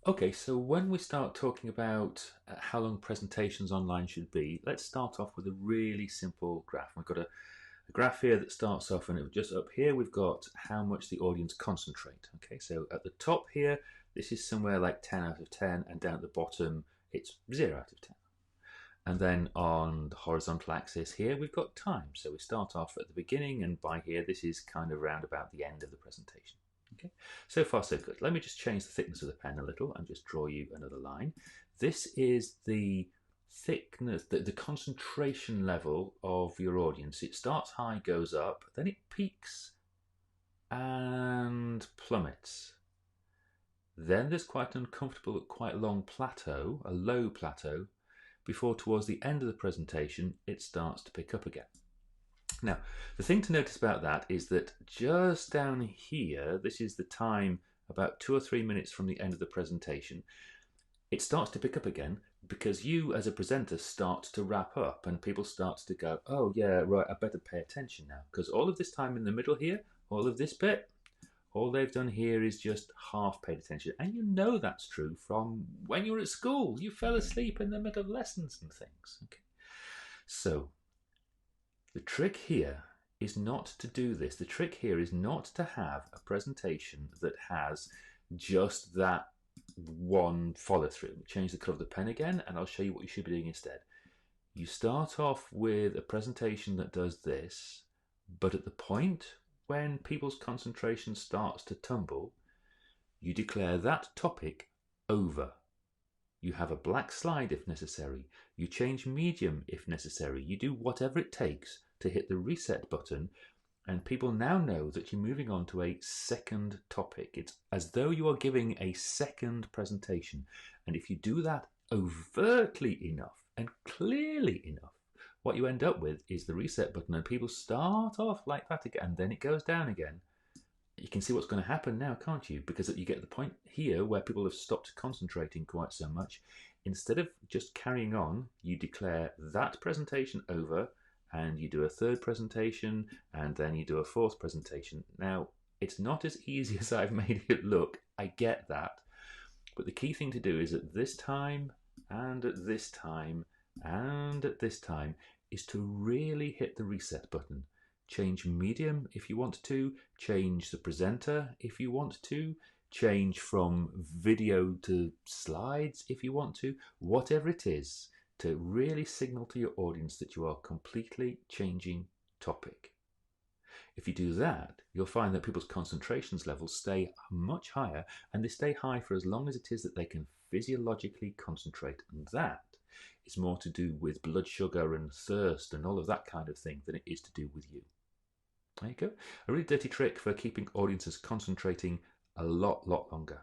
Okay, so when we start talking about how long presentations online should be, let's start off with a really simple graph. We've got a graph here that starts off, and just up here we've got how much the audience concentrate. Okay, so at the top here, this is somewhere like 10 out of 10, and down at the bottom, it's 0 out of 10. And then on the horizontal axis here, we've got time. So we start off at the beginning, and by here, this is kind of round about the end of the presentation. Okay, so far so good. Let me just change the thickness of the pen a little and just draw you another line. This is the thickness, the concentration level of your audience. It starts high, goes up, then it peaks and plummets. Then there's quite an uncomfortable, quite long plateau, a low plateau, before towards the end of the presentation it starts to pick up again. Now, the thing to notice about that is that just down here, this is the time about 2 or 3 minutes from the end of the presentation, it starts to pick up again because you as a presenter start to wrap up and people start to go, oh yeah, right, I better pay attention now, because all of this time in the middle here, all of this bit, all they've done here is just half paid attention. And you know that's true from when you were at school. You fell asleep in the middle of lessons and things. Okay, so the trick here is not to do this. The trick here is not to have a presentation that has just that one follow through. Change the color of the pen again, and I'll show you what you should be doing instead. You start off with a presentation that does this, but at the point when people's concentration starts to tumble, you declare that topic over. You have a black slide if necessary. You change medium if necessary. You do whatever it takes to hit the reset button, and people now know that you're moving on to a second topic. It's as though you are giving a second presentation. And if you do that overtly enough and clearly enough, what you end up with is the reset button, and people start off like that again, and then it goes down again. You can see what's going to happen now, can't you? Because you get the point here where people have stopped concentrating quite so much. Instead of just carrying on, you declare that presentation over, and you do a third presentation, and then you do a fourth presentation. Now, it's not as easy as I've made it look. I get that. But the key thing to do is at this time, and at this time, and at this time, is to really hit the reset button. Change medium if you want to, change the presenter if you want to, change from video to slides if you want to, whatever it is, to really signal to your audience that you are completely changing topic. If you do that, you'll find that people's concentrations levels stay much higher, and they stay high for as long as it is that they can physiologically concentrate. And that is more to do with blood sugar and thirst and all of that kind of thing than it is to do with you. There you go. A really dirty trick for keeping audiences concentrating a lot longer.